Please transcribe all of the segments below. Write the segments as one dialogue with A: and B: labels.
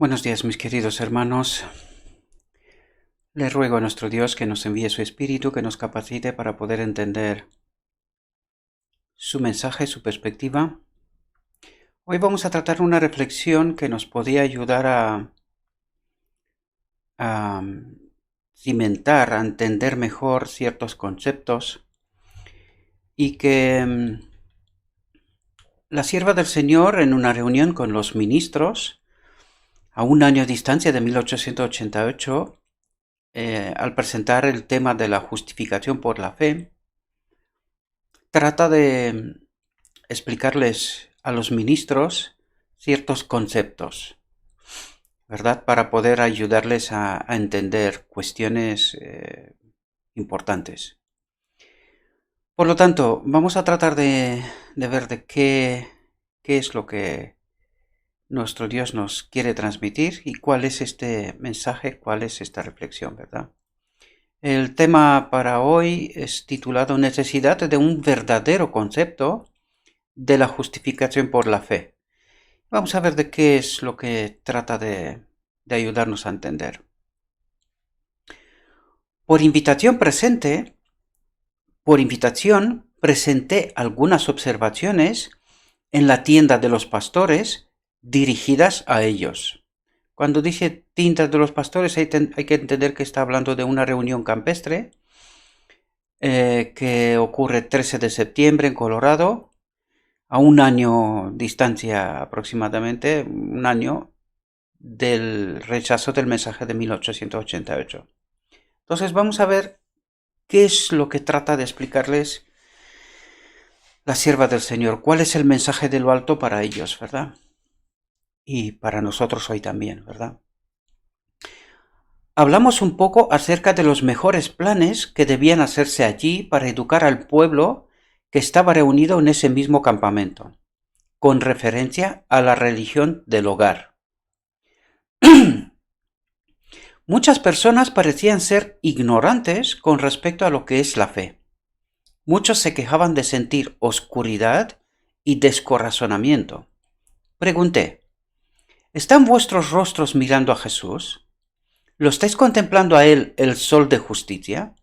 A: Buenos días, mis queridos hermanos. Le ruego a nuestro Dios que nos envíe su Espíritu, que nos capacite para poder entender su mensaje, su perspectiva. Hoy vamos a tratar una reflexión que nos podría ayudar a cimentar, a entender mejor ciertos conceptos y que la sierva del Señor, en una reunión con los ministros, a un año de distancia de 1888, al presentar el tema de la justificación por la fe, trata de explicarles a los ministros ciertos conceptos, ¿verdad? Para poder ayudarles a entender cuestiones importantes. Por lo tanto, vamos a tratar de ver de qué es lo que nuestro Dios nos quiere transmitir y cuál es este mensaje, cuál es esta reflexión, ¿verdad? El tema para hoy es titulado Necesidad de un verdadero concepto de la justificación por la fe. Vamos a ver de qué es lo que trata de ayudarnos a entender. Por invitación presenté algunas observaciones en la tienda de los pastores dirigidas a ellos. Cuando dice tienda de los pastores hay que entender que está hablando de una reunión campestre que ocurre 13 de septiembre en Colorado, a un año distancia aproximadamente, un año del rechazo del mensaje de 1888. Entonces vamos a ver qué es lo que trata de explicarles la sierva del Señor, cuál es el mensaje de lo alto para ellos, ¿verdad? Y para nosotros hoy también, ¿verdad? Hablamos un poco acerca de los mejores planes que debían hacerse allí para educar al pueblo que estaba reunido en ese mismo campamento, con referencia a la religión del hogar. Muchas personas parecían ser ignorantes con respecto a lo que es la fe. Muchos se quejaban de sentir oscuridad y descorazonamiento. Pregunté, ¿están vuestros rostros mirando a Jesús? ¿Lo estáis contemplando a Él, el sol de justicia?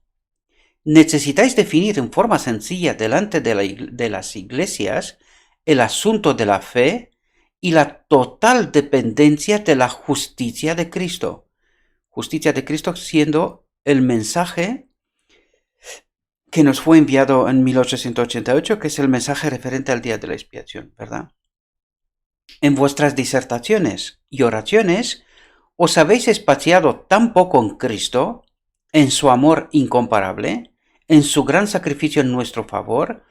A: ¿Necesitáis definir en forma sencilla delante de las iglesias el asunto de la fe y la total dependencia de la justicia de Cristo? Justicia de Cristo siendo el mensaje que nos fue enviado en 1888, que es el mensaje referente al día de la expiación, ¿verdad? En vuestras disertaciones y oraciones os habéis espaciado tan poco en Cristo, en su amor incomparable, en su gran sacrificio en nuestro favor,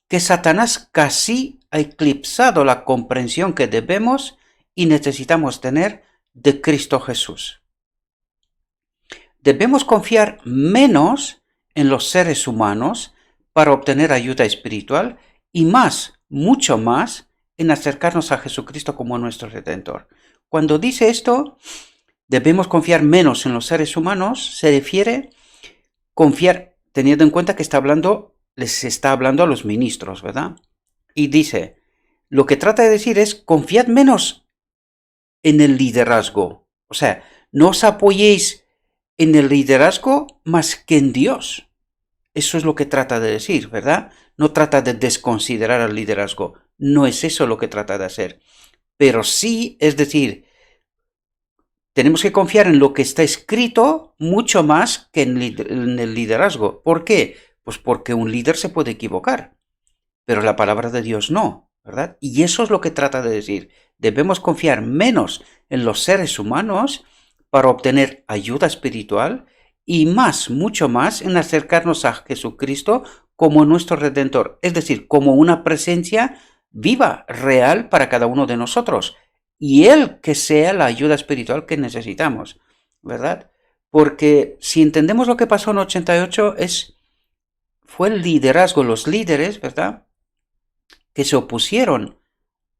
A: que Satanás casi ha eclipsado la comprensión que debemos y necesitamos tener de Cristo Jesús. Debemos confiar menos en los seres humanos para obtener ayuda espiritual y más, mucho más, en acercarnos a Jesucristo como nuestro Redentor. Cuando dice esto, debemos confiar menos en los seres humanos, se refiere confiar, teniendo en cuenta que les está hablando a los ministros, ¿verdad? Y dice, lo que trata de decir es, confiad menos en el liderazgo. O sea, no os apoyéis en el liderazgo más que en Dios. Eso es lo que trata de decir, ¿verdad? No trata de desconsiderar al liderazgo. No es eso lo que trata de hacer. Pero sí, es decir, tenemos que confiar en lo que está escrito mucho más que en el liderazgo. ¿Por qué? Pues porque un líder se puede equivocar, pero la palabra de Dios no, ¿verdad? Y eso es lo que trata de decir. Debemos confiar menos en los seres humanos para obtener ayuda espiritual y más, mucho más, en acercarnos a Jesucristo como nuestro Redentor, es decir, como una presencia viva, real para cada uno de nosotros, y Él que sea la ayuda espiritual que necesitamos, ¿verdad? Porque si entendemos lo que pasó en 88, fue el liderazgo, los líderes, ¿verdad?, que se opusieron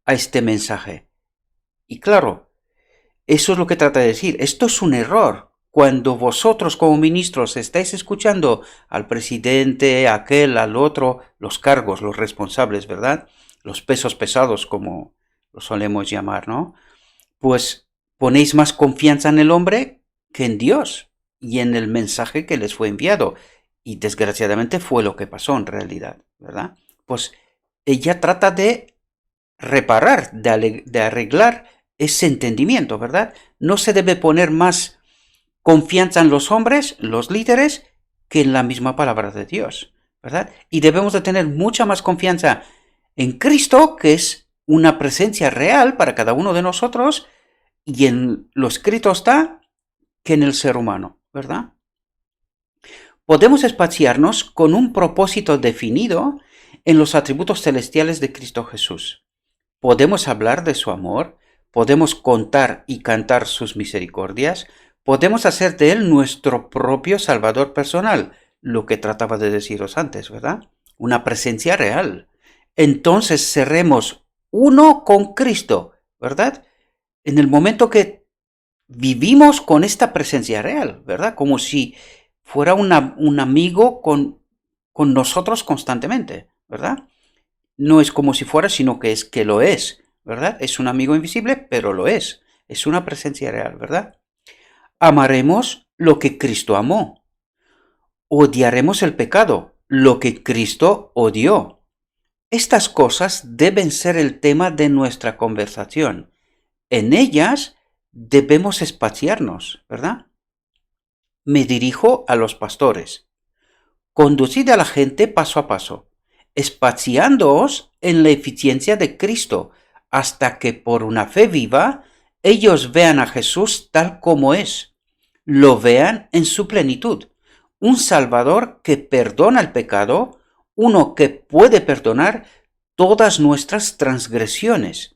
A: a este mensaje. Y claro, eso es lo que trata de decir. Esto es un error. Cuando vosotros como ministros estáis escuchando al presidente, a aquel, al otro, los cargos, los responsables, ¿verdad?, los pesos pesados, como lo solemos llamar, ¿no? Pues Ponéis más confianza en el hombre que en Dios y en el mensaje que les fue enviado. Y desgraciadamente fue lo que pasó en realidad, ¿verdad? Pues ella trata de reparar, de arreglar ese entendimiento, ¿verdad? No se debe poner más confianza en los hombres, los líderes, que en la misma palabra de Dios, ¿verdad? Y debemos de tener mucha más confianza en Cristo, que es una presencia real para cada uno de nosotros, y en lo escrito está, que en el ser humano, ¿verdad? Podemos espaciarnos con un propósito definido en los atributos celestiales de Cristo Jesús. Podemos hablar de su amor, podemos contar y cantar sus misericordias, podemos hacer de él nuestro propio Salvador personal, lo que trataba de deciros antes, ¿verdad? Una presencia real. Entonces seremos uno con Cristo, ¿verdad? En el momento que vivimos con esta presencia real, ¿verdad? Como si fuera un amigo con nosotros constantemente, ¿verdad? No es como si fuera, sino que es que lo es, ¿verdad? Es un amigo invisible, pero lo es. Es una presencia real, ¿verdad? Amaremos lo que Cristo amó. Odiaremos el pecado, lo que Cristo odió. Estas cosas deben ser el tema de nuestra conversación. En ellas debemos espaciarnos, ¿verdad? Me dirijo a los pastores. Conducid a la gente paso a paso, espaciándoos en la eficiencia de Cristo, hasta que por una fe viva ellos vean a Jesús tal como es, lo vean en su plenitud, un Salvador que perdona el pecado, uno que puede perdonar todas nuestras transgresiones.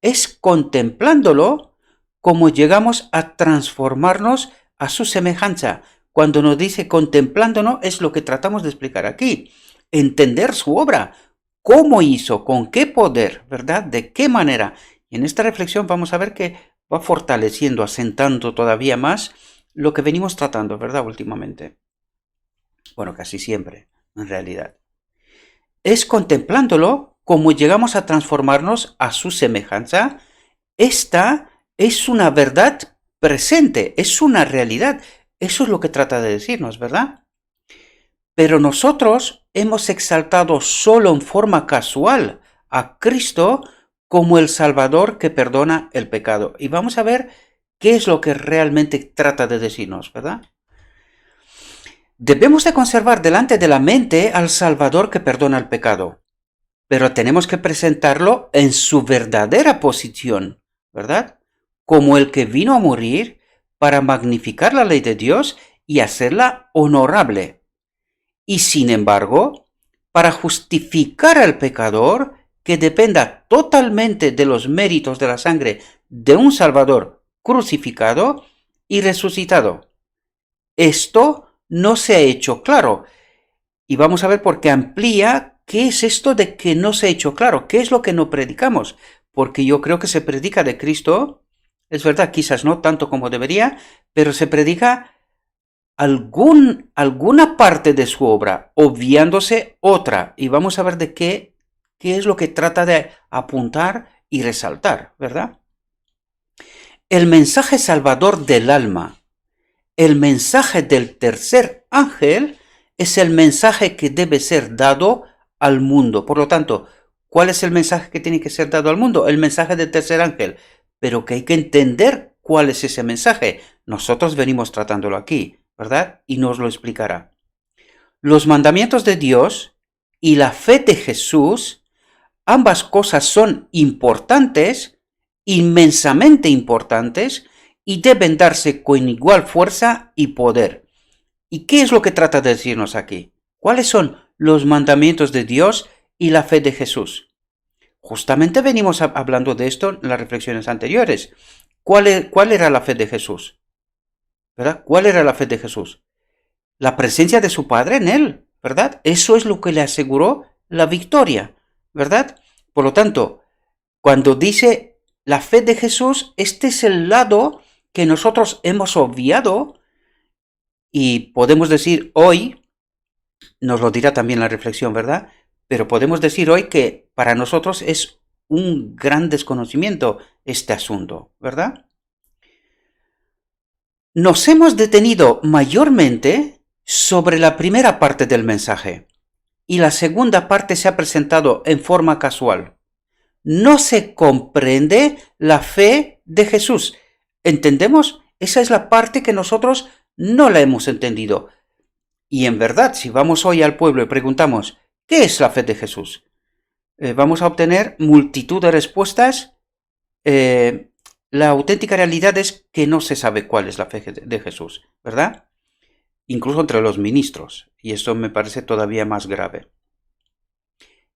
A: Es contemplándolo como llegamos a transformarnos a su semejanza. Cuando nos dice contemplándonos es lo que tratamos de explicar aquí. Entender su obra, cómo hizo, con qué poder, ¿verdad? De qué manera. Y en esta reflexión vamos a ver que va fortaleciendo, asentando todavía más lo que venimos tratando, ¿verdad? Últimamente. Bueno, casi siempre, en realidad. Es contemplándolo como llegamos a transformarnos a su semejanza. Esta es una verdad presente, es una realidad. Eso es lo que trata de decirnos, ¿verdad? Pero nosotros hemos exaltado solo en forma casual a Cristo como el Salvador que perdona el pecado. Y vamos a ver qué es lo que realmente trata de decirnos, ¿verdad? Debemos de conservar delante de la mente al Salvador que perdona el pecado, pero tenemos que presentarlo en su verdadera posición, ¿verdad? Como el que vino a morir para magnificar la ley de Dios y hacerla honorable. Y sin embargo, para justificar al pecador que dependa totalmente de los méritos de la sangre de un Salvador crucificado y resucitado. Esto no se ha hecho claro. Y vamos a ver por qué amplía qué es esto de que no se ha hecho claro, qué es lo que no predicamos. Porque yo creo que se predica de Cristo, es verdad, quizás no tanto como debería, pero se predica alguna parte de su obra, obviándose otra. Y vamos a ver de qué es lo que trata de apuntar y resaltar, ¿verdad? El mensaje salvador del alma, el mensaje del tercer ángel, es el mensaje que debe ser dado al mundo. Por lo tanto, ¿cuál es el mensaje que tiene que ser dado al mundo? El mensaje del tercer ángel. Pero que hay que entender cuál es ese mensaje. Nosotros venimos tratándolo aquí, ¿verdad? Y nos lo explicará. Los mandamientos de Dios y la fe de Jesús, ambas cosas son importantes, inmensamente importantes, y deben darse con igual fuerza y poder. ¿Y qué es lo que trata de decirnos aquí? ¿Cuáles son los mandamientos de Dios y la fe de Jesús? Justamente venimos hablando de esto en las reflexiones anteriores. ¿Cuál era la fe de Jesús? ¿Verdad? ¿Cuál era la fe de Jesús? La presencia de su Padre en él, ¿verdad? Eso es lo que le aseguró la victoria, ¿verdad? Por lo tanto, cuando dice la fe de Jesús, este es el lado que nosotros hemos obviado y podemos decir hoy, nos lo dirá también la reflexión, ¿verdad? Pero podemos decir hoy que para nosotros es un gran desconocimiento este asunto, ¿verdad? nos hemos detenido mayormente sobre la primera parte del mensaje y la segunda parte se ha presentado en forma casual. No se comprende la fe de Jesús. ¿Entendemos? Esa es la parte que nosotros no la hemos entendido. Y en verdad, si vamos hoy al pueblo y preguntamos, ¿qué es la fe de Jesús? Vamos a obtener multitud de respuestas. La auténtica realidad es que no se sabe cuál es la fe de Jesús, ¿verdad? Incluso entre los ministros. Y esto me parece todavía más grave.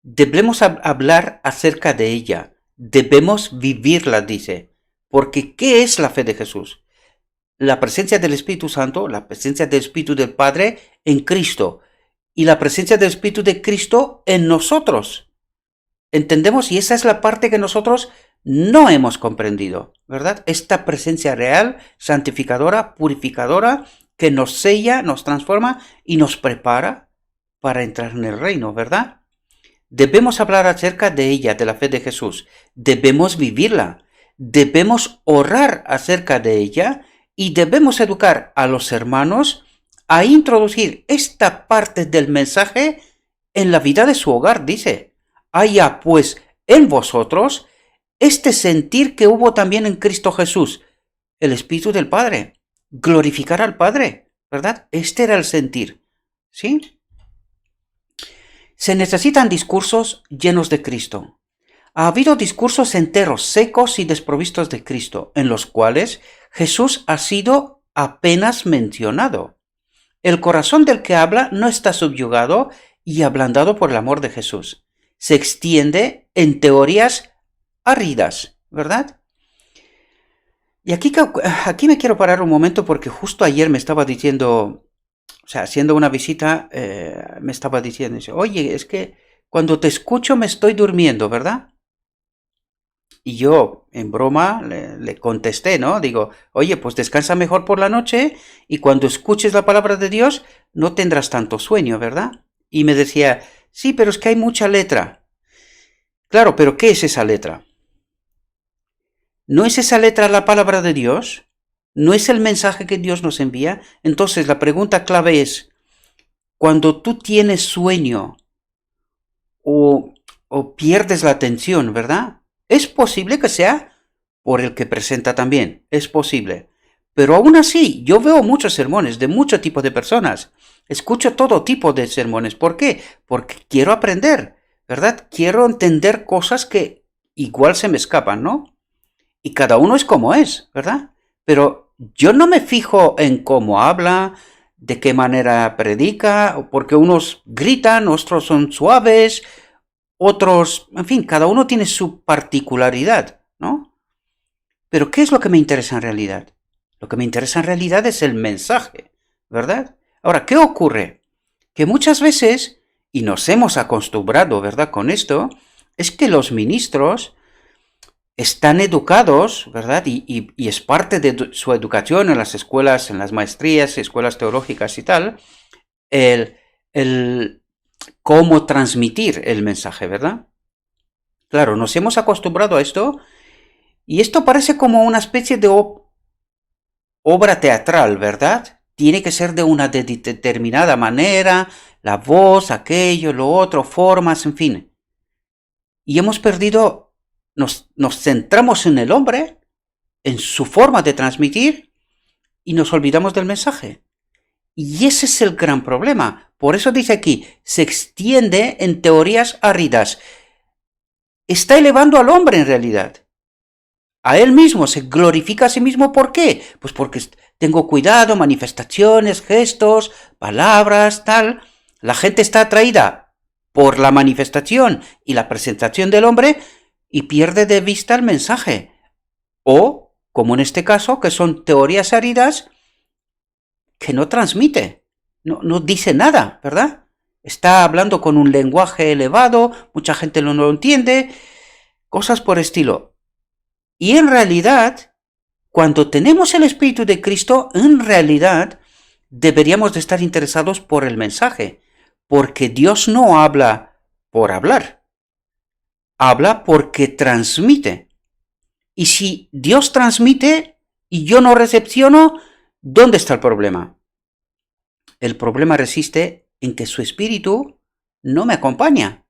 A: Debemos hablar acerca de ella. Debemos vivirla, dice. Porque ¿qué es la fe de Jesús? La presencia del Espíritu Santo, la presencia del Espíritu del Padre en Cristo y la presencia del Espíritu de Cristo en nosotros. ¿Entendemos? Y esa es la parte que nosotros no hemos comprendido, ¿verdad? Esta presencia real, santificadora, purificadora, que nos sella, nos transforma y nos prepara para entrar en el reino, ¿verdad? Debemos hablar acerca de ella, de la fe de Jesús. Debemos vivirla. Debemos orar acerca de ella y debemos educar a los hermanos a introducir esta parte del mensaje en la vida de su hogar, dice. Haya pues en vosotros este sentir que hubo también en Cristo Jesús, el Espíritu del Padre. Glorificar al Padre, ¿verdad? Este era el sentir, ¿sí? Se necesitan discursos llenos de Cristo. Ha habido discursos enteros, secos y desprovistos de Cristo, en los cuales Jesús ha sido apenas mencionado. El corazón del que habla no está subyugado y ablandado por el amor de Jesús. Se extiende en teorías áridas, ¿verdad? Y aquí me quiero parar un momento porque justo ayer me estaba diciendo, o sea, haciendo una visita, me estaba diciendo, oye, es que cuando te escucho me estoy durmiendo, ¿verdad? Y yo, en broma, le contesté, ¿no? Digo, oye, pues descansa mejor por la noche y cuando escuches la palabra de Dios no tendrás tanto sueño, ¿verdad? Y me decía, sí, pero es que hay mucha letra. Claro, pero ¿qué es esa letra? ¿No es esa letra la palabra de Dios? ¿No es el mensaje que Dios nos envía? Entonces la pregunta clave es, cuando tú tienes sueño o pierdes la atención, ¿verdad? Es posible que sea por el que presenta también, es posible. Pero aún así, yo veo muchos sermones de mucho tipo de personas. Escucho todo tipo de sermones. ¿Por qué? Porque quiero aprender, ¿verdad? Quiero entender cosas que igual se me escapan, ¿no? Y cada uno es como es, ¿verdad? Pero yo no me fijo en cómo habla, de qué manera predica, porque unos gritan, otros son suaves, otros, en fin, cada uno tiene su particularidad, ¿no? Pero ¿qué es lo que me interesa en realidad? Lo que me interesa en realidad es el mensaje, ¿verdad? Ahora, ¿qué ocurre? Que muchas veces, y nos hemos acostumbrado, ¿verdad?, con esto, es que los ministros están educados, ¿verdad? Y es parte de su educación en las escuelas, en las maestrías, escuelas teológicas y tal, el cómo transmitir el mensaje, ¿verdad? Claro, nos hemos acostumbrado a esto y esto parece como una especie de obra teatral, ¿verdad? Tiene que ser de una determinada manera, la voz, aquello, lo otro, formas, en fin. Y hemos perdido, nos centramos en el hombre, en su forma de transmitir y nos olvidamos del mensaje. Y ese es el gran problema. Por eso dice aquí, se extiende en teorías áridas. Está elevando al hombre en realidad. A él mismo, se glorifica a sí mismo. ¿Por qué? Pues porque tengo cuidado, manifestaciones, gestos, palabras, tal. La gente está atraída por la manifestación y la presentación del hombre y pierde de vista el mensaje. O, como en este caso, que son teorías áridas que no transmite, no dice nada, ¿verdad? Está hablando con un lenguaje elevado, mucha gente no lo entiende, cosas por estilo. Y en realidad, cuando tenemos el Espíritu de Cristo, en realidad deberíamos de estar interesados por el mensaje, porque Dios no habla por hablar, habla porque transmite. Y si Dios transmite y yo no recepciono, ¿Dónde está el problema? El problema resiste en que su espíritu no me acompaña.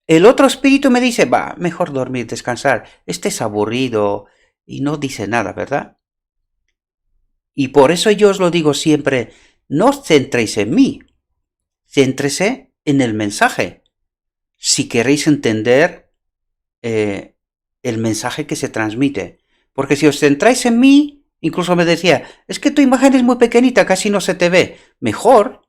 A: El otro espíritu me dice, va, mejor dormir, descansar. Este es aburrido y no dice nada, ¿verdad? Y por eso yo os lo digo siempre, no os centréis en mí, céntrese en el mensaje. Si queréis entender el mensaje que se transmite. Porque si os centráis en mí, incluso me decía, es que tu imagen es muy pequeñita, casi no se te ve. Mejor,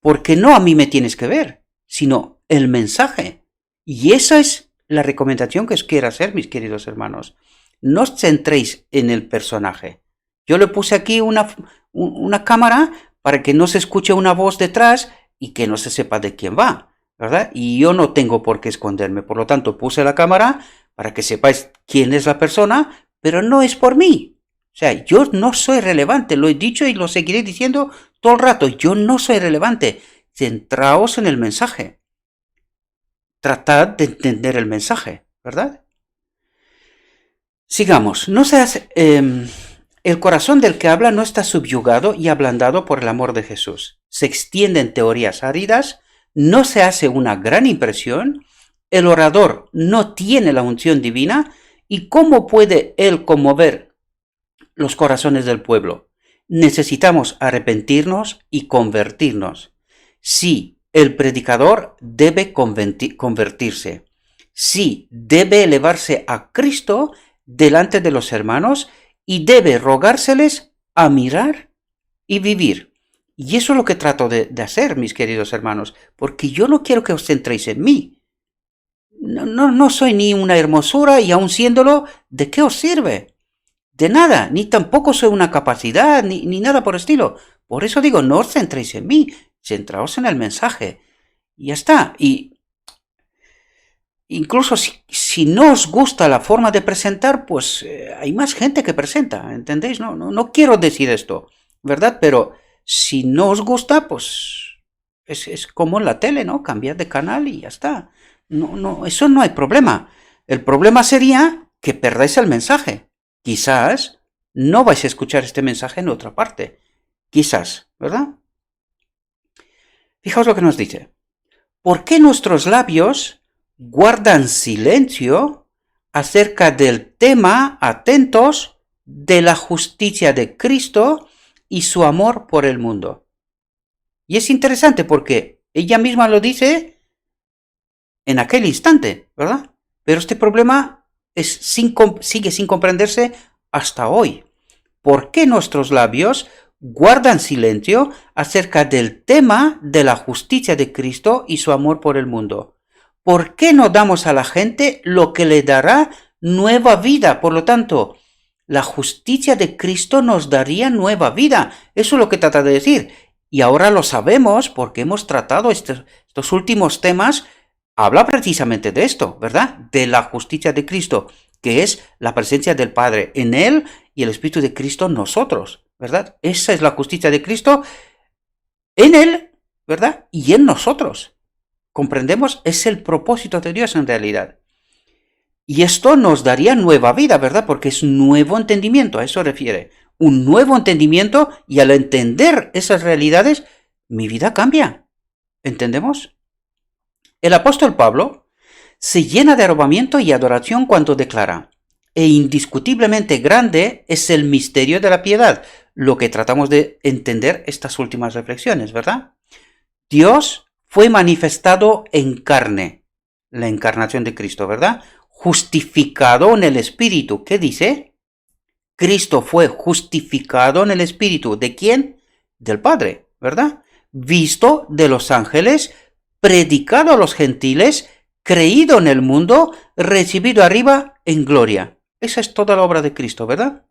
A: porque no a mí me tienes que ver, sino el mensaje. Y esa es la recomendación que os quiero hacer, mis queridos hermanos. No os centréis en el personaje. Yo le puse aquí una cámara para que no se escuche una voz detrás y que no se sepa de quién va, ¿verdad? Y yo no tengo por qué esconderme. Por lo tanto, puse la cámara para que sepáis quién es la persona, pero no es por mí. O sea, yo no soy relevante. Lo he dicho y lo seguiré diciendo todo el rato. Yo no soy relevante. Centraos en el mensaje. Tratad de entender el mensaje, ¿verdad? Sigamos. No seas... el corazón del que habla no está subyugado y ablandado por el amor de Jesús. Se extienden teorías áridas, no se hace una gran impresión, el orador no tiene la unción divina, ¿y cómo puede él conmover los corazones del pueblo? Necesitamos arrepentirnos y convertirnos. Sí, el predicador debe convertirse. Sí, debe elevarse a Cristo delante de los hermanos y debe rogárseles a mirar y vivir. Y eso es lo que trato de hacer, mis queridos hermanos, porque yo no quiero que os centréis en mí. No soy ni una hermosura y aun siéndolo, ¿de qué os sirve? De nada, ni tampoco soy una capacidad, ni nada por el estilo. Por eso digo, no os centréis en mí, centraos en el mensaje. Y ya está. Y incluso si no os gusta la forma de presentar, pues hay más gente que presenta, ¿entendéis? No quiero decir esto, ¿verdad? Pero si no os gusta, pues es como en la tele, ¿no? Cambiad de canal y ya está. Eso no hay problema. El problema sería que perdáis el mensaje. Quizás no vais a escuchar este mensaje en otra parte. Quizás, ¿verdad? Fijaos lo que nos dice. ¿Por qué nuestros labios guardan silencio acerca del tema, atentos, de la justicia de Cristo y su amor por el mundo? Y es interesante porque ella misma lo dice en aquel instante, ¿verdad? Pero este problema sigue sin comprenderse hasta hoy. ¿Por qué nuestros labios guardan silencio acerca del tema de la justicia de Cristo y su amor por el mundo? ¿Por qué no damos a la gente lo que le dará nueva vida? Por lo tanto, la justicia de Cristo nos daría nueva vida. Eso es lo que trata de decir. Y ahora lo sabemos porque hemos tratado estos últimos temas. Habla precisamente de esto, ¿verdad? De la justicia de Cristo, que es la presencia del Padre en Él y el Espíritu de Cristo en nosotros, ¿verdad? Esa es la justicia de Cristo en Él, ¿verdad? Y en nosotros. ¿Comprendemos? Es el propósito de Dios en realidad. Y esto nos daría nueva vida, ¿verdad? Porque es nuevo entendimiento, a eso refiere. Un nuevo entendimiento, y al entender esas realidades, mi vida cambia. ¿Entendemos? El apóstol Pablo se llena de arrobamiento y adoración cuando declara: e indiscutiblemente grande es el misterio de la piedad, lo que tratamos de entender estas últimas reflexiones, ¿verdad? Dios fue manifestado en carne, la encarnación de Cristo, ¿verdad? Justificado en el Espíritu. ¿Qué dice? Cristo fue justificado en el Espíritu. ¿De quién? Del Padre, ¿verdad? Visto de los ángeles, predicado a los gentiles, creído en el mundo, recibido arriba en gloria. Esa es toda la obra de Cristo, ¿verdad?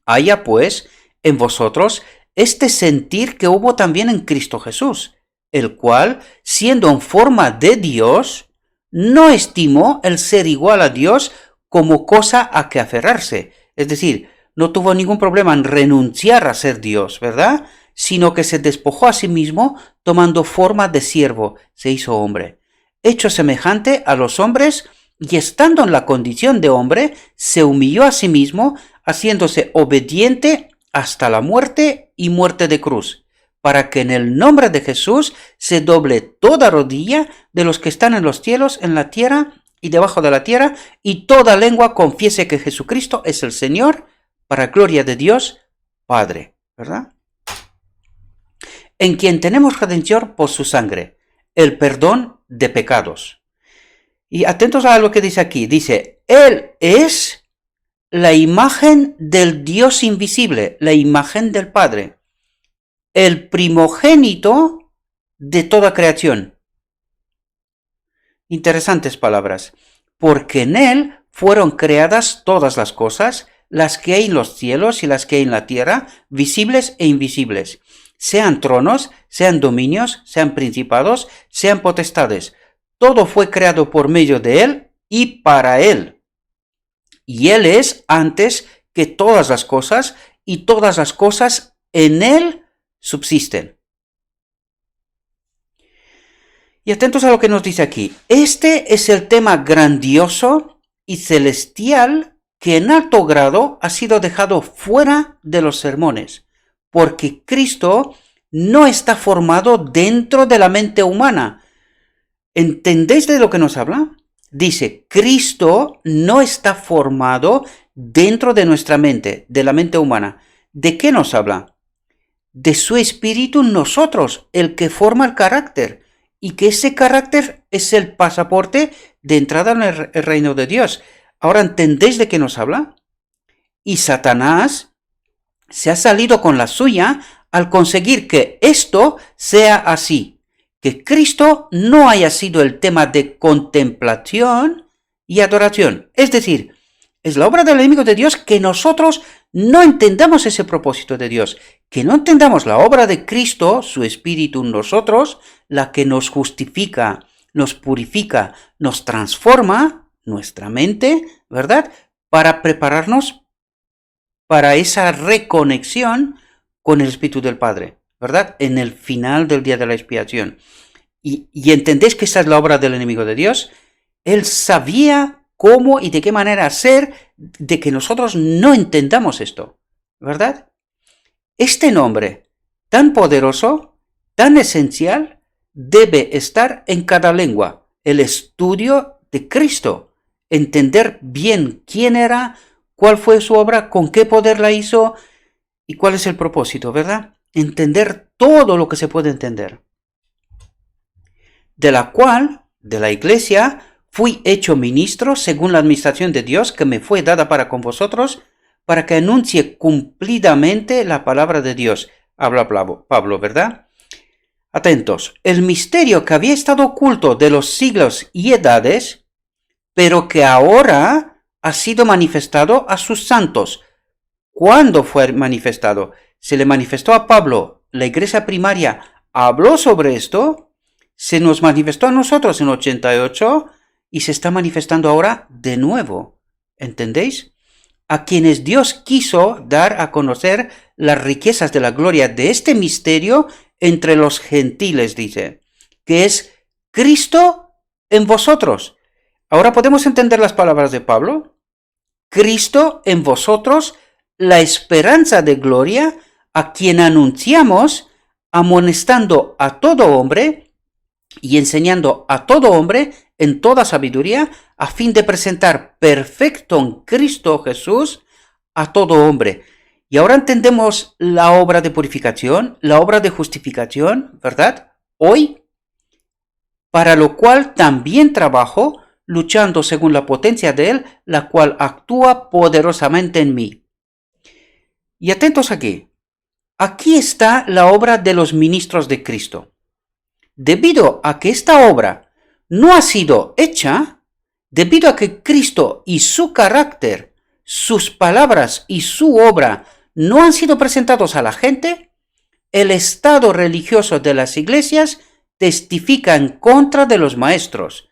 A: Haya pues en vosotros este sentir que hubo también en Cristo Jesús, el cual, siendo en forma de Dios, no estimó el ser igual a Dios como cosa a que aferrarse. Es decir, no tuvo ningún problema en renunciar a ser Dios, ¿verdad? Sino que se despojó a sí mismo, tomando forma de siervo, se hizo hombre. Hecho semejante a los hombres, y estando en la condición de hombre, se humilló a sí mismo, haciéndose obediente hasta la muerte y muerte de cruz, para que en el nombre de Jesús se doble toda rodilla de los que están en los cielos, en la tierra y debajo de la tierra, y toda lengua confiese que Jesucristo es el Señor, para gloria de Dios Padre, ¿verdad? En quien tenemos redención por su sangre, el perdón de pecados. Y atentos a lo que dice aquí, dice, Él es la imagen del Dios invisible, la imagen del Padre, el primogénito de toda creación. Interesantes palabras, porque en Él fueron creadas todas las cosas, las que hay en los cielos y las que hay en la tierra, visibles e invisibles, sean tronos, sean dominios, sean principados, sean potestades. Todo fue creado por medio de Él y para Él. Y Él es antes que todas las cosas, y todas las cosas en Él subsisten. Y atentos a lo que nos dice aquí. Este es el tema grandioso y celestial que en alto grado ha sido dejado fuera de los sermones, porque Cristo no está formado dentro de la mente humana. ¿Entendéis de lo que nos habla? Dice, Cristo no está formado dentro de nuestra mente, de la mente humana. ¿De qué nos habla? De su espíritu en nosotros, el que forma el carácter, y que ese carácter es el pasaporte de entrada en el reino de Dios. Ahora, ¿entendéis de qué nos habla? Y Satanás se ha salido con la suya al conseguir que esto sea así, que Cristo no haya sido el tema de contemplación y adoración. Es decir, es la obra del enemigo de Dios que nosotros no entendamos ese propósito de Dios, que no entendamos la obra de Cristo, su espíritu en nosotros, la que nos justifica, nos purifica, nos transforma nuestra mente, ¿verdad? Para prepararnos para esa reconexión con el Espíritu del Padre, ¿verdad? En el final del día de la expiación. Y entendéis que esta es la obra del enemigo de Dios. Él sabía cómo y de qué manera hacer de que nosotros no entendamos esto, ¿verdad? Este nombre tan poderoso, tan esencial, debe estar en cada lengua. El estudio de Cristo. Entender bien quién era, cuál fue su obra, con qué poder la hizo y cuál es el propósito, ¿verdad? Entender todo lo que se puede entender. De la cual, de la iglesia, fui hecho ministro según la administración de Dios que me fue dada para con vosotros, para que anuncie cumplidamente la palabra de Dios. Habla Pablo, ¿verdad? Atentos. El misterio que había estado oculto de los siglos y edades, pero que ahora ha sido manifestado a sus santos. ¿Cuándo fue manifestado? Se le manifestó a Pablo, la iglesia primaria habló sobre esto, se nos manifestó a nosotros en 88 y se está manifestando ahora de nuevo. ¿Entendéis? A quienes Dios quiso dar a conocer las riquezas de la gloria de este misterio entre los gentiles, dice, que es Cristo en vosotros. Ahora podemos entender las palabras de Pablo. Cristo en vosotros, la esperanza de gloria, a quien anunciamos, amonestando a todo hombre y enseñando a todo hombre en toda sabiduría, a fin de presentar perfecto en Cristo Jesús a todo hombre. Y ahora entendemos la obra de purificación, la obra de justificación, ¿verdad? Hoy, para lo cual también trabajo, luchando según la potencia de Él, la cual actúa poderosamente en mí. Y atentos aquí. Aquí está la obra de los ministros de Cristo. Debido a que esta obra no ha sido hecha, debido a que Cristo y su carácter, sus palabras y su obra no han sido presentados a la gente, el estado religioso de las iglesias testifica en contra de los maestros.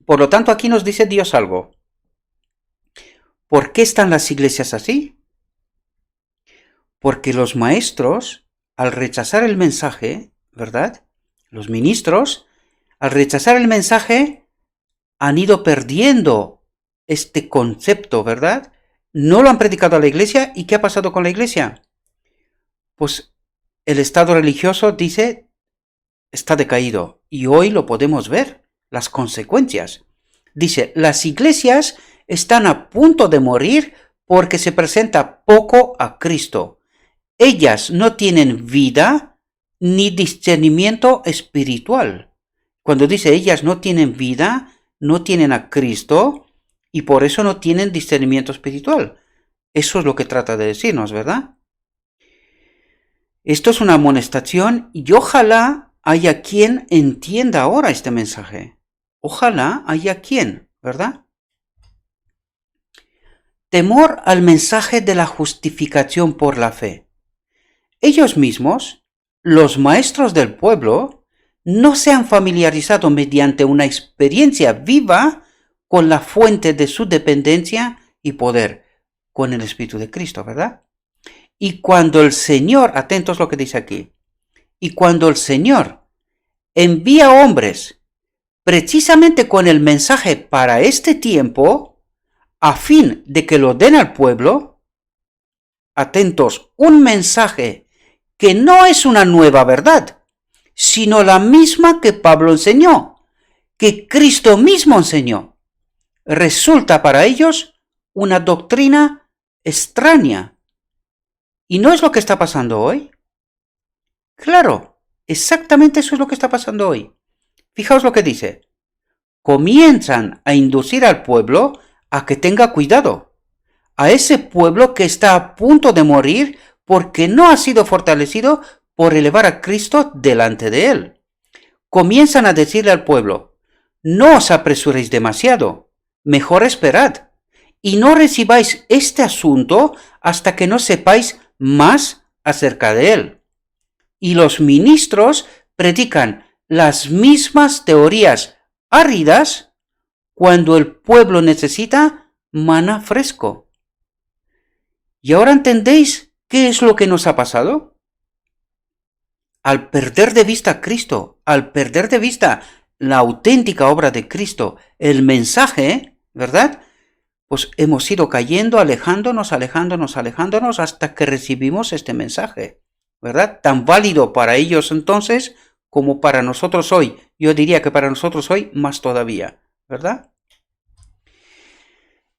A: Por lo tanto, aquí nos dice Dios algo. ¿Por qué están las iglesias así? Porque los maestros, al rechazar el mensaje, ¿verdad? Los ministros, al rechazar el mensaje, han ido perdiendo este concepto, ¿verdad? no lo han predicado a la iglesia. ¿Y qué ha pasado con la iglesia? Pues el estado religioso, dice, está decaído. Y hoy lo podemos ver, las consecuencias. Dice, las iglesias están a punto de morir porque se presenta poco a Cristo. Ellas no tienen vida ni discernimiento espiritual. Cuando dice ellas no tienen vida, no tienen a Cristo y por eso no tienen discernimiento espiritual. Eso es lo que trata de decirnos, ¿verdad? Esto es una amonestación y ojalá haya quien entienda ahora este mensaje. Ojalá haya quien, ¿verdad? Temor al mensaje de la justificación por la fe. Ellos mismos, los maestros del pueblo, no se han familiarizado mediante una experiencia viva con la fuente de su dependencia y poder, con el Espíritu de Cristo, ¿verdad? Y cuando el Señor, atentos lo que dice aquí, y cuando el Señor envía hombres precisamente con el mensaje para este tiempo, a fin de que lo den al pueblo, atentos, un mensaje que no es una nueva verdad, sino la misma que Pablo enseñó, que Cristo mismo enseñó, resulta para ellos una doctrina extraña. ¿Y no es lo que está pasando hoy? Claro, exactamente eso es lo que está pasando hoy. Fijaos lo que dice. Comienzan a inducir al pueblo a que tenga cuidado. A ese pueblo que está a punto de morir porque no ha sido fortalecido por elevar a Cristo delante de él. Comienzan a decirle al pueblo, no os apresuréis demasiado, mejor esperad, y no recibáis este asunto hasta que no sepáis más acerca de él. Y los ministros predican las mismas teorías áridas cuando el pueblo necesita maná fresco. ¿Y ahora entendéis qué es lo que nos ha pasado? Al perder de vista a Cristo, al perder de vista la auténtica obra de Cristo, el mensaje, ¿verdad? Pues hemos ido cayendo, alejándonos hasta que recibimos este mensaje, ¿verdad? Tan válido para ellos entonces como para nosotros hoy. Yo diría que para nosotros hoy más todavía, ¿verdad?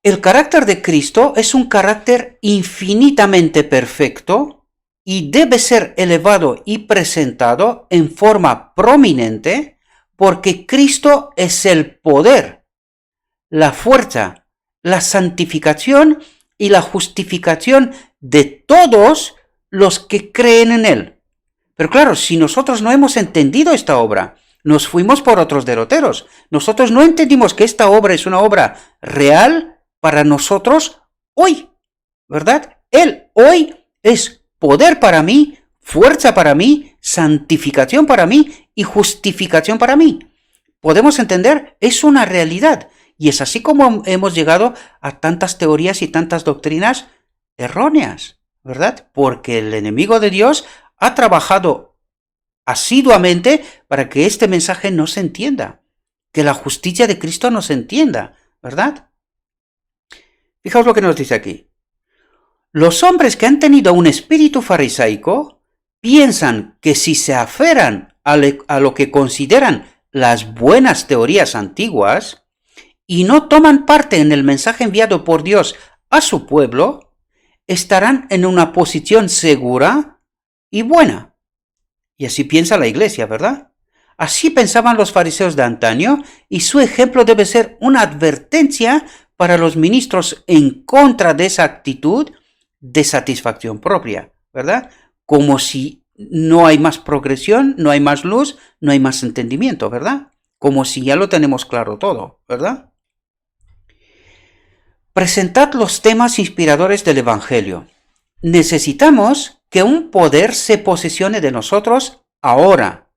A: El carácter de Cristo es un carácter infinitamente perfecto y debe ser elevado y presentado en forma prominente porque Cristo es el poder, la fuerza, la santificación y la justificación de todos los que creen en él. Pero claro, si nosotros no hemos entendido esta obra, nos fuimos por otros derroteros. Nosotros no entendimos que esta obra es una obra real para nosotros hoy, ¿verdad? Él hoy es poder para mí, fuerza para mí, santificación para mí y justificación para mí. Podemos entender, es una realidad. Y es así como hemos llegado a tantas teorías y tantas doctrinas erróneas, ¿verdad? Porque el enemigo de Dios ha trabajado asiduamente para que este mensaje no se entienda, que la justicia de Cristo no se entienda, ¿verdad? Fijaos lo que nos dice aquí. Los hombres que han tenido un espíritu farisaico piensan que si se aferran a lo que consideran las buenas teorías antiguas, y no toman parte en el mensaje enviado por Dios a su pueblo, estarán en una posición segura y buena. Y así piensa la iglesia, ¿verdad? Así pensaban los fariseos de antaño, y su ejemplo debe ser una advertencia para los ministros en contra de esa actitud de satisfacción propia, ¿verdad? Como si no hay más progresión, no hay más luz, no hay más entendimiento, ¿verdad? Como si ya lo tenemos claro todo, ¿verdad? Presentad los temas inspiradores del Evangelio. Necesitamos que un poder se posesione de nosotros ahora.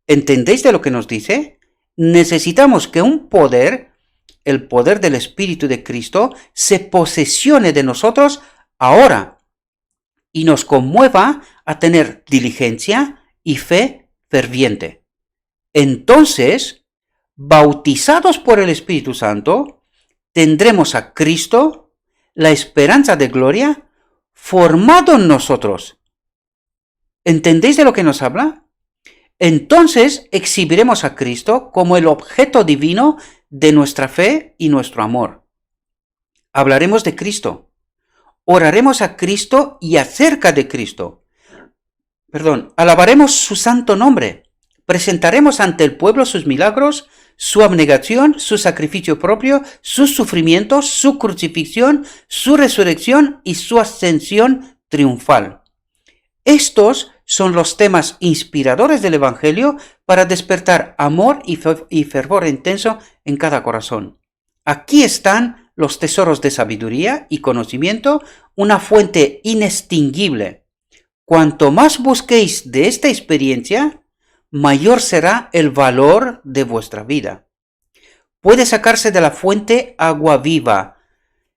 A: ¿Entendéis de lo que nos dice? Necesitamos que un poder, el poder del Espíritu de Cristo, se posesione de nosotros ahora y nos conmueva a tener diligencia y fe ferviente. Entonces, bautizados por el Espíritu Santo, tendremos a Cristo, la esperanza de gloria, formado en nosotros. ¿Entendéis de lo que nos habla? Entonces exhibiremos a Cristo como el objeto divino de nuestra fe y nuestro amor. Hablaremos de Cristo. Oraremos a Cristo y acerca de Cristo. Alabaremos su santo nombre. Presentaremos ante el pueblo sus milagros, su abnegación, su sacrificio propio, sus sufrimientos, su crucifixión, su resurrección y su ascensión triunfal. Estos son los temas inspiradores del Evangelio para despertar amor y fervor intenso en cada corazón. Aquí están los tesoros de sabiduría y conocimiento, una fuente inextinguible. Cuanto más busquéis de esta experiencia, mayor será el valor de vuestra vida. Puede sacarse de la fuente agua viva.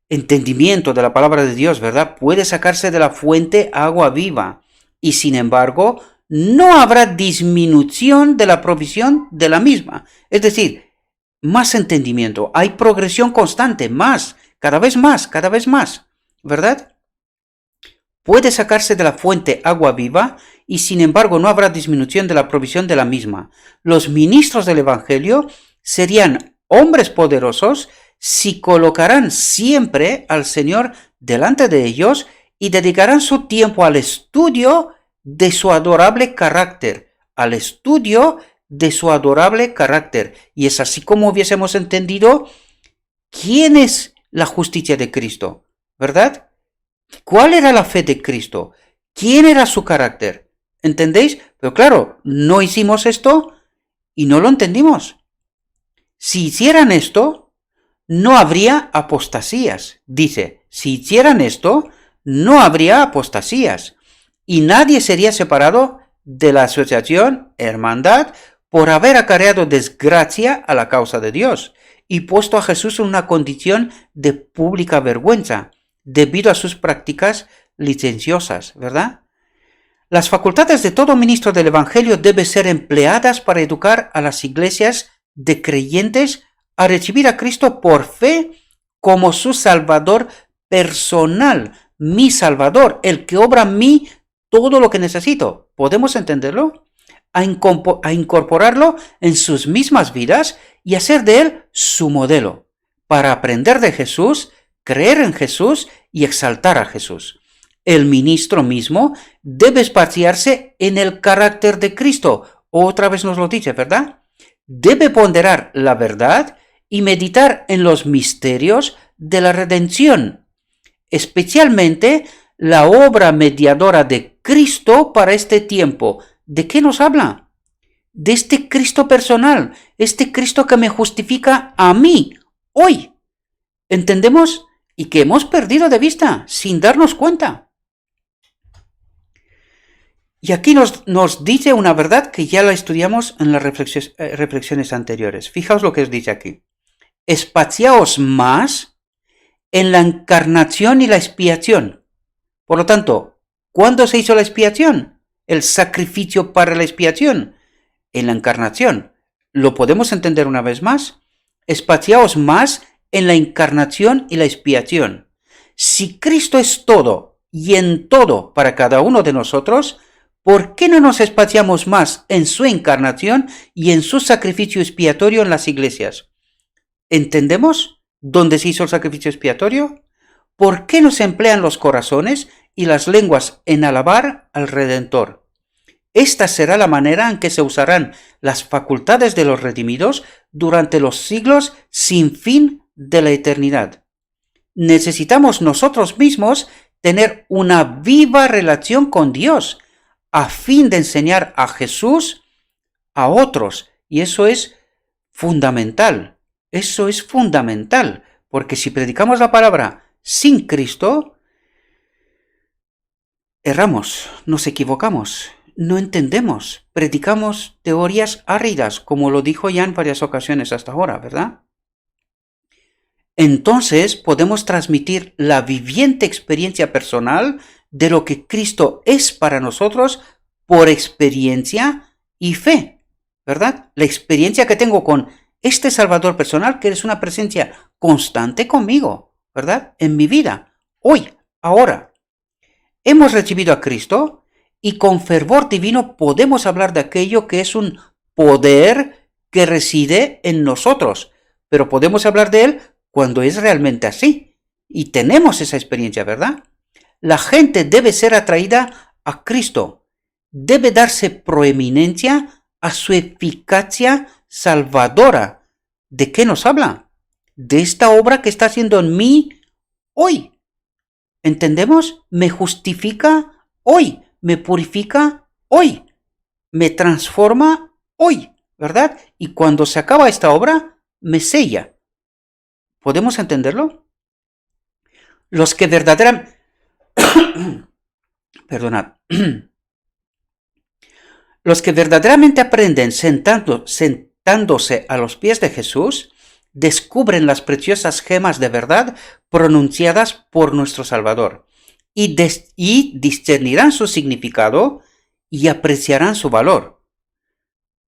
A: Entendimiento de la palabra de Dios, ¿verdad? Puede sacarse de la fuente agua viva. Y sin embargo, no habrá disminución de la provisión de la misma. Es decir, más entendimiento. Hay progresión constante, más, cada vez más, ¿verdad? Puede sacarse de la fuente agua viva y sin embargo no habrá disminución de la provisión de la misma. Los ministros del Evangelio serían hombres poderosos si colocarán siempre al Señor delante de ellos y dedicarán su tiempo al estudio de su adorable carácter, Y es así como hubiésemos entendido quién es la justicia de Cristo, ¿verdad? ¿Cuál era la fe de Cristo? ¿Quién era su carácter? ¿Entendéis? Pero claro, no hicimos esto y no lo entendimos. Si hicieran esto, no habría apostasías. Dice, si hicieran esto, no habría apostasías. Y nadie sería separado de la asociación, hermandad, por haber acarreado desgracia a la causa de Dios y puesto a Jesús en una condición de pública vergüenza, debido a sus prácticas licenciosas, ¿verdad? Las facultades de todo ministro del Evangelio deben ser empleadas para educar a las iglesias de creyentes a recibir a Cristo por fe como su Salvador personal, mi Salvador, el que obra en mí todo lo que necesito. ¿Podemos entenderlo? A incorporarlo en sus mismas vidas y hacer de él su modelo, para aprender de Jesús, creer en Jesús y exaltar a Jesús. El ministro mismo debe espaciarse en el carácter de Cristo. Otra vez nos lo dice, ¿verdad? Debe ponderar la verdad y meditar en los misterios de la redención, especialmente la obra mediadora de Cristo para este tiempo. ¿De qué nos habla? De este Cristo personal, este Cristo que me justifica a mí, hoy. ¿Entendemos? Y que hemos perdido de vista, sin darnos cuenta. Y aquí nos dice una verdad que ya la estudiamos en las reflexiones anteriores. Fijaos lo que os dice aquí. Espaciaos más en la encarnación y la expiación. Por lo tanto, ¿cuándo se hizo la expiación? El sacrificio para la expiación. En la encarnación. ¿Lo podemos entender una vez más? Espaciaos más en la encarnación y la expiación. Si Cristo es todo y en todo para cada uno de nosotros, ¿por qué no nos espaciamos más en su encarnación y en su sacrificio expiatorio en las iglesias? ¿Entendemos dónde se hizo el sacrificio expiatorio? ¿Por qué no se emplean los corazones y las lenguas en alabar al Redentor? Esta será la manera en que se usarán las facultades de los redimidos durante los siglos sin fin de la eternidad. Necesitamos nosotros mismos tener una viva relación con Dios a fin de enseñar a Jesús a otros. Y eso es fundamental. Porque si predicamos la palabra sin Cristo, erramos, nos equivocamos, no entendemos, predicamos teorías áridas, como lo dijo ya en varias ocasiones hasta ahora, ¿verdad? Entonces podemos transmitir la viviente experiencia personal de lo que Cristo es para nosotros por experiencia y fe, ¿verdad? La experiencia que tengo con este Salvador personal, que es una presencia constante conmigo, ¿verdad? En mi vida. hoy, ahora. Hemos recibido a Cristo y con fervor divino podemos hablar de aquello que es un poder que reside en nosotros, pero podemos hablar de él cuando es realmente así. Y tenemos esa experiencia, ¿verdad? La gente debe ser atraída a Cristo, debe darse proeminencia a su eficacia salvadora. ¿De qué nos habla? De esta obra que está haciendo en mí hoy. ¿Entendemos? Me justifica hoy, me purifica hoy, me transforma hoy, ¿verdad? Y cuando se acaba esta obra, me sella. ¿Podemos entenderlo? Los que verdaderamente... Perdonad. Los que verdaderamente aprenden sentándose a los pies de Jesús, descubren las preciosas gemas de verdad pronunciadas por nuestro Salvador y discernirán su significado y apreciarán su valor.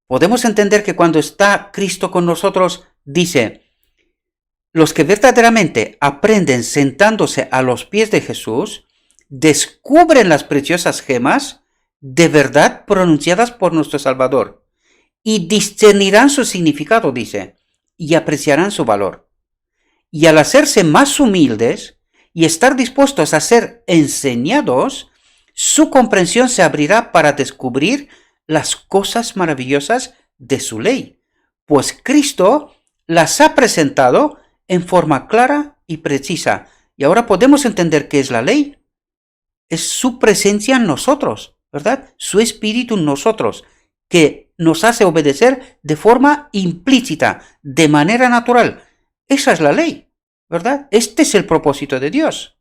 A: Podemos entender que cuando está Cristo con nosotros, dice, los que verdaderamente aprenden sentándose a los pies de Jesús, descubren las preciosas gemas de verdad pronunciadas por nuestro Salvador y discernirán su significado, dice, y apreciarán su valor. Y al hacerse más humildes y estar dispuestos a ser enseñados, su comprensión se abrirá para descubrir las cosas maravillosas de su ley, pues Cristo las ha presentado en forma clara y precisa. Y ahora podemos entender qué es la ley. Es su presencia en nosotros, ¿verdad? Su espíritu en nosotros, que nos hace obedecer de forma implícita, de manera natural. Esa es la ley, ¿verdad? Este es el propósito de Dios.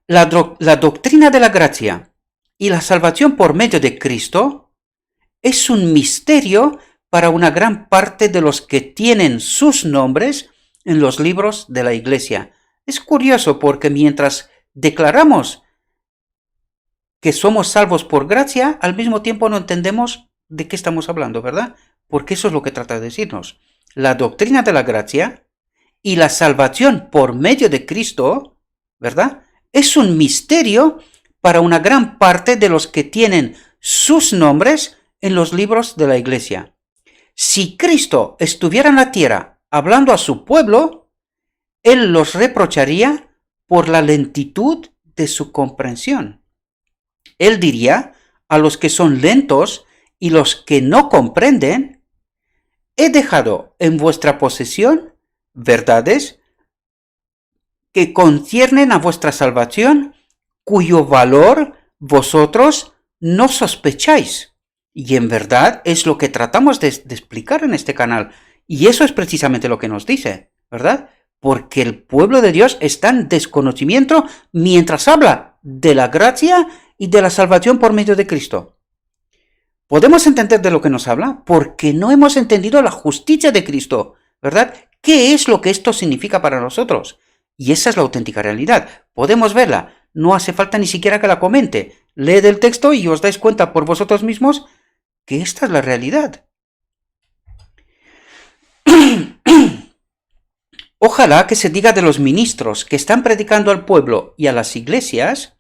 A: La doctrina de la gracia y la salvación por medio de Cristo es un misterio para una gran parte de los que tienen sus nombres en los libros de la Iglesia. Es curioso porque mientras declaramos que somos salvos por gracia, al mismo tiempo no entendemos de qué estamos hablando, ¿verdad? Porque eso es lo que trata de decirnos. La doctrina de la gracia y la salvación por medio de Cristo, ¿verdad? Es un misterio para una gran parte de los que tienen sus nombres en los libros de la Iglesia. Si Cristo estuviera en la tierra hablando a su pueblo, Él los reprocharía por la lentitud de su comprensión. Él diría a los que son lentos y los que no comprenden, he dejado en vuestra posesión verdades que conciernen a vuestra salvación, cuyo valor vosotros no sospecháis. Y en verdad es lo que tratamos de explicar en este canal. Y eso es precisamente lo que nos dice, ¿verdad? Porque el pueblo de Dios está en desconocimiento mientras habla de la gracia y de la salvación por medio de Cristo. ¿Podemos entender de lo que nos habla? Porque no hemos entendido la justicia de Cristo, ¿verdad? ¿Qué es lo que esto significa para nosotros? Y esa es la auténtica realidad. Podemos verla. No hace falta ni siquiera que la comente. Leed el texto y os dais cuenta por vosotros mismos que esta es la realidad. Ojalá que se diga de los ministros que están predicando al pueblo y a las iglesias,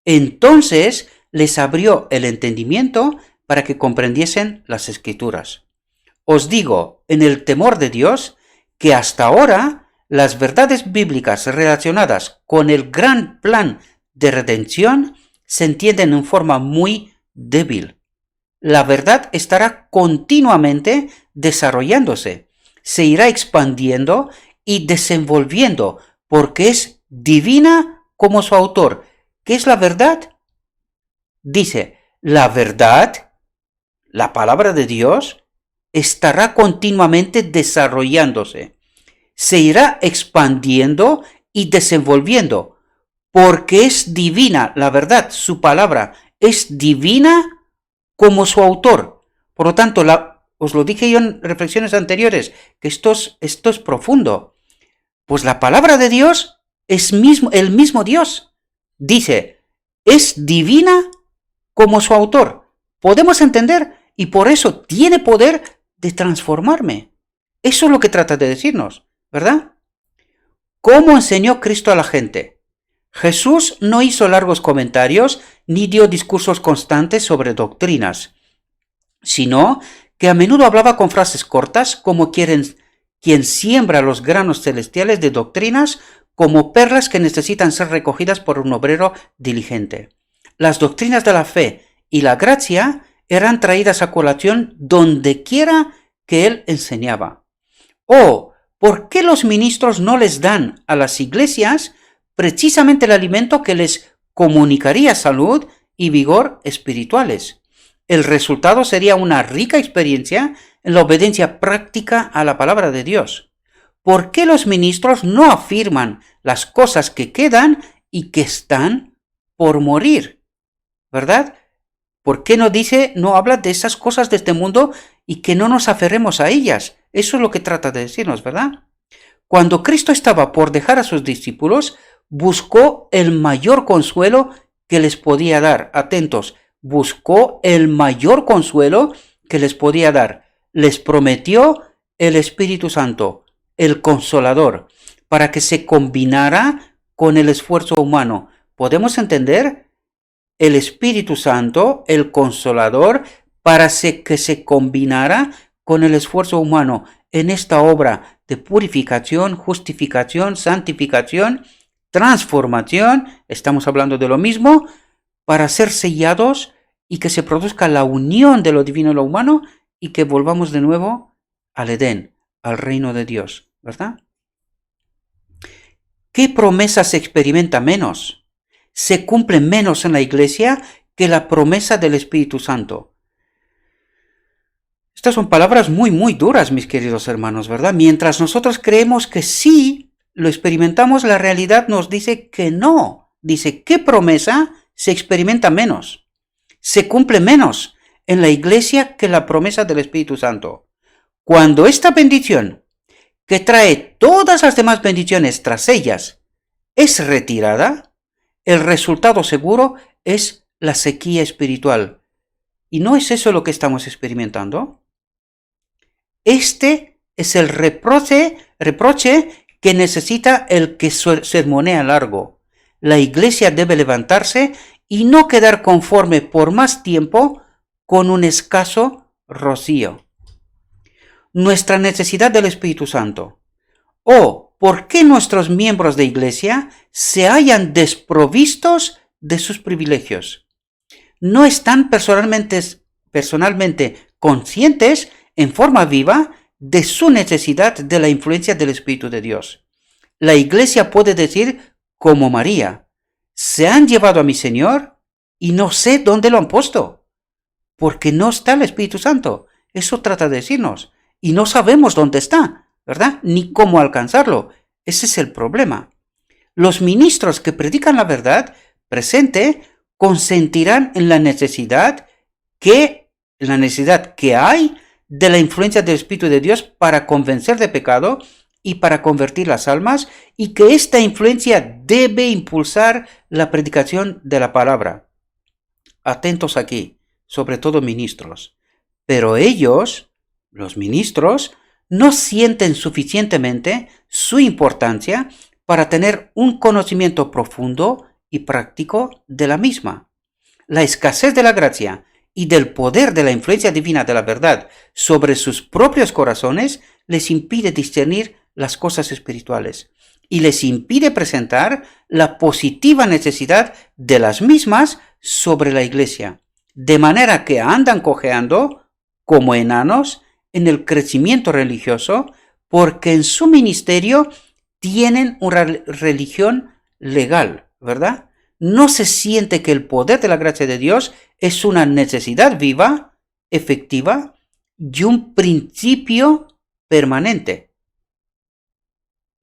A: entonces les abrió el entendimiento para que comprendiesen las Escrituras. Os digo, en el temor de Dios, que hasta ahora las verdades bíblicas relacionadas con el gran plan de redención se entienden en forma muy débil. La verdad estará continuamente desarrollándose, se irá expandiendo y desenvolviendo, porque es divina como su autor. ¿Qué es la verdad? Dice, la verdad, la palabra de Dios, estará continuamente desarrollándose, se irá expandiendo y desenvolviendo, porque es divina, la verdad, su palabra es divina como su autor. Por lo tanto, os lo dije yo en reflexiones anteriores, que esto es profundo. Pues la palabra de Dios es el mismo Dios. Dice, es divina como su autor. Podemos entender y por eso tiene poder de transformarme. Eso es lo que trata de decirnos, ¿verdad? ¿Cómo enseñó Cristo a la gente? Jesús no hizo largos comentarios ni dio discursos constantes sobre doctrinas, sino que a menudo hablaba con frases cortas como quien siembra los granos celestiales de doctrinas como perlas que necesitan ser recogidas por un obrero diligente. Las doctrinas de la fe y la gracia eran traídas a colación donde quiera que él enseñaba. ¿O por qué los ministros no les dan a las iglesias precisamente el alimento que les comunicaría salud y vigor espirituales? El resultado sería una rica experiencia en la obediencia práctica a la palabra de Dios. ¿Por qué los ministros no afirman las cosas que quedan y que están por morir? ¿Verdad? ¿Por qué no habla de esas cosas de este mundo y que no nos aferremos a ellas? Eso es lo que trata de decirnos, ¿verdad? Cuando Cristo estaba por dejar a sus discípulos, buscó el mayor consuelo que les podía dar. Atentos, buscó el mayor consuelo que les podía dar. Les prometió el Espíritu Santo, el Consolador, para que se combinara con el esfuerzo humano. ¿Podemos entender? El Espíritu Santo, el Consolador, para que se combinara con el esfuerzo humano en esta obra de purificación, justificación, santificación, transformación, estamos hablando de lo mismo, para ser sellados y que se produzca la unión de lo divino y lo humano y que volvamos de nuevo al Edén, al reino de Dios, ¿verdad? ¿Qué promesa se experimenta menos? Se cumple menos en la iglesia que la promesa del Espíritu Santo. Estas son palabras muy, muy duras, mis queridos hermanos, ¿verdad? Mientras nosotros creemos que sí lo experimentamos, la realidad nos dice que no. Dice, ¿qué promesa se experimenta menos? Se cumple menos en la iglesia que la promesa del Espíritu Santo. Cuando esta bendición, que trae todas las demás bendiciones tras ellas, es retirada, el resultado seguro es la sequía espiritual. ¿Y no es eso lo que estamos experimentando? Este es el reproche que necesita el que sermonea largo. La iglesia debe levantarse y no quedar conforme por más tiempo con un escaso rocío. Nuestra necesidad del Espíritu Santo. ¿O por qué nuestros miembros de iglesia se hallan desprovistos de sus privilegios? No están personalmente conscientes en forma viva de su necesidad de la influencia del Espíritu de Dios. La iglesia puede decir, como María, se han llevado a mi Señor y no sé dónde lo han puesto, porque no está el Espíritu Santo. Eso trata de decirnos. Y no sabemos dónde está, ¿verdad? Ni cómo alcanzarlo. Ese es el problema. Los ministros que predican la verdad presente consentirán en la necesidad que hay de la influencia del Espíritu de Dios para convencer de pecado y para convertir las almas, y que esta influencia debe impulsar la predicación de la palabra. Atentos aquí, sobre todo ministros. Pero ellos, los ministros, no sienten suficientemente su importancia para tener un conocimiento profundo y práctico de la misma. La escasez de la gracia y del poder de la influencia divina de la verdad sobre sus propios corazones les impide discernir las cosas espirituales y les impide presentar la positiva necesidad de las mismas sobre la iglesia, de manera que andan cojeando como enanos en el crecimiento religioso, porque en su ministerio tienen una religión legal, ¿verdad? No se siente que el poder de la gracia de Dios es una necesidad viva, efectiva y un principio permanente.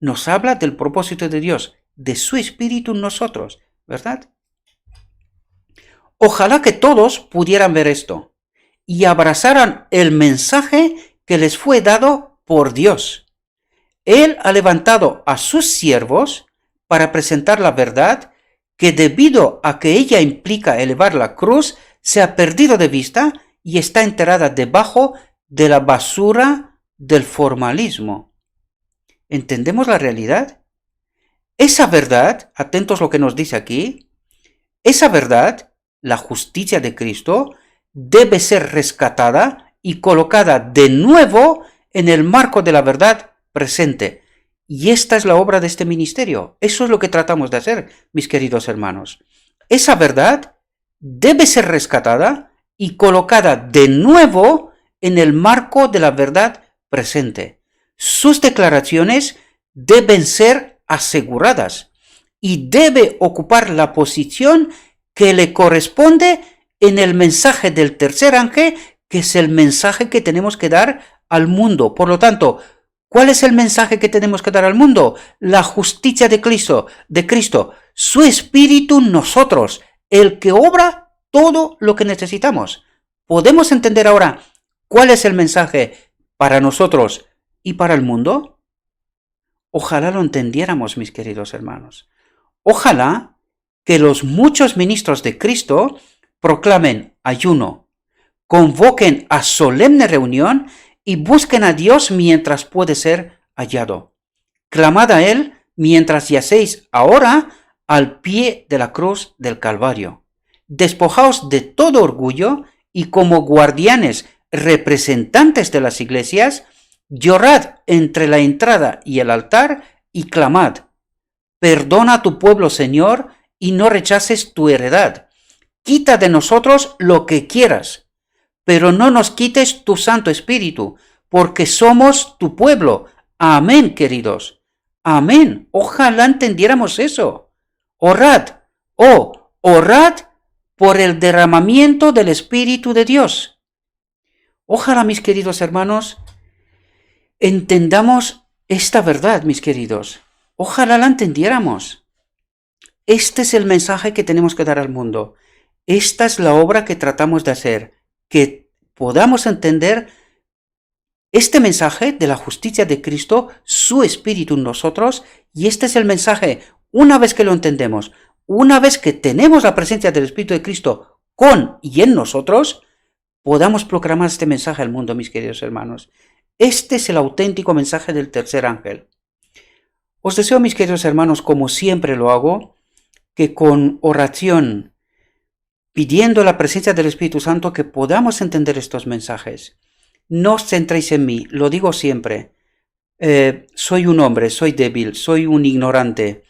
A: Nos habla del propósito de Dios, de su espíritu en nosotros, ¿verdad? Ojalá que todos pudieran ver esto y abrazaran el mensaje que les fue dado por Dios. Él ha levantado a sus siervos para presentar la verdad que, debido a que ella implica elevar la cruz, se ha perdido de vista y está enterrada debajo de la basura del formalismo. ¿Entendemos la realidad? esa verdad, atentos a lo que nos dice aquí, esa verdad, la justicia de Cristo, debe ser rescatada y colocada de nuevo en el marco de la verdad presente. Y esta es la obra de este ministerio. Eso es lo que tratamos de hacer, mis queridos hermanos. Esa verdad debe ser rescatada y colocada de nuevo en el marco de la verdad presente. Sus declaraciones deben ser aseguradas y debe ocupar la posición que le corresponde en el mensaje del tercer ángel, que es el mensaje que tenemos que dar al mundo. Por lo tanto, ¿cuál es el mensaje que tenemos que dar al mundo? La justicia de Cristo, su Espíritu en nosotros, el que obra todo lo que necesitamos. ¿Podemos entender ahora cuál es el mensaje para nosotros y para el mundo? Ojalá lo entendiéramos, mis queridos hermanos. Ojalá que los muchos ministros de Cristo proclamen ayuno, convoquen a solemne reunión y busquen a Dios mientras puede ser hallado. Clamad a Él mientras yacéis ahora al pie de la cruz del Calvario. Despojaos de todo orgullo y como guardianes representantes de las iglesias, llorad entre la entrada y el altar y clamad: perdona a tu pueblo, Señor, y no rechaces tu heredad. Quita de nosotros lo que quieras, pero no nos quites tu Santo Espíritu, porque somos tu pueblo. Amén, queridos. Amén. Ojalá entendiéramos eso. Orad, orad por el derramamiento del Espíritu de Dios. Ojalá, mis queridos hermanos, entendamos esta verdad, mis queridos. Ojalá la entendiéramos. Este es el mensaje que tenemos que dar al mundo. Esta es la obra que tratamos de hacer, que podamos entender este mensaje de la justicia de Cristo, su Espíritu en nosotros, y este es el mensaje, una vez que lo entendemos, una vez que tenemos la presencia del Espíritu de Cristo con y en nosotros, podamos proclamar este mensaje al mundo, mis queridos hermanos. Este es el auténtico mensaje del tercer ángel. Os deseo, mis queridos hermanos, como siempre lo hago, que con oración, pidiendo la presencia del Espíritu Santo, que podamos entender estos mensajes. No os centréis en mí, lo digo siempre. Soy un hombre, soy débil, soy un ignorante.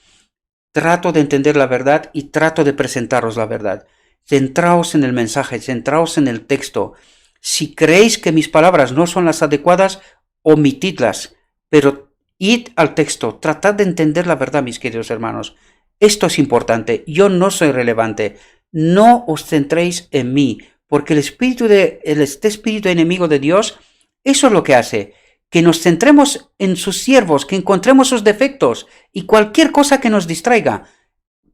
A: Trato de entender la verdad y trato de presentaros la verdad. Centraos en el mensaje, centraos en el texto. Si creéis que mis palabras no son las adecuadas, omitidlas, pero id al texto, tratad de entender la verdad, mis queridos hermanos. Esto es importante, yo no soy relevante. No os centréis en mí, porque este espíritu enemigo de Dios, eso es lo que hace, que nos centremos en sus siervos, que encontremos sus defectos y cualquier cosa que nos distraiga,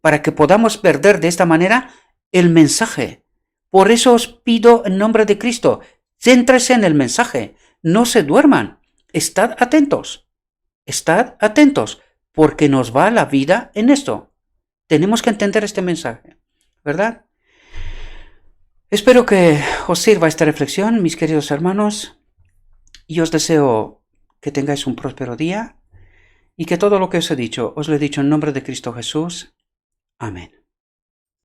A: para que podamos perder de esta manera el mensaje. Por eso os pido en nombre de Cristo, céntrese en el mensaje, no se duerman, estad atentos, porque nos va la vida en esto. Tenemos que entender este mensaje, ¿verdad? Espero que os sirva esta reflexión, mis queridos hermanos, y os deseo que tengáis un próspero día y que todo lo que os he dicho, os lo he dicho en nombre de Cristo Jesús. Amén.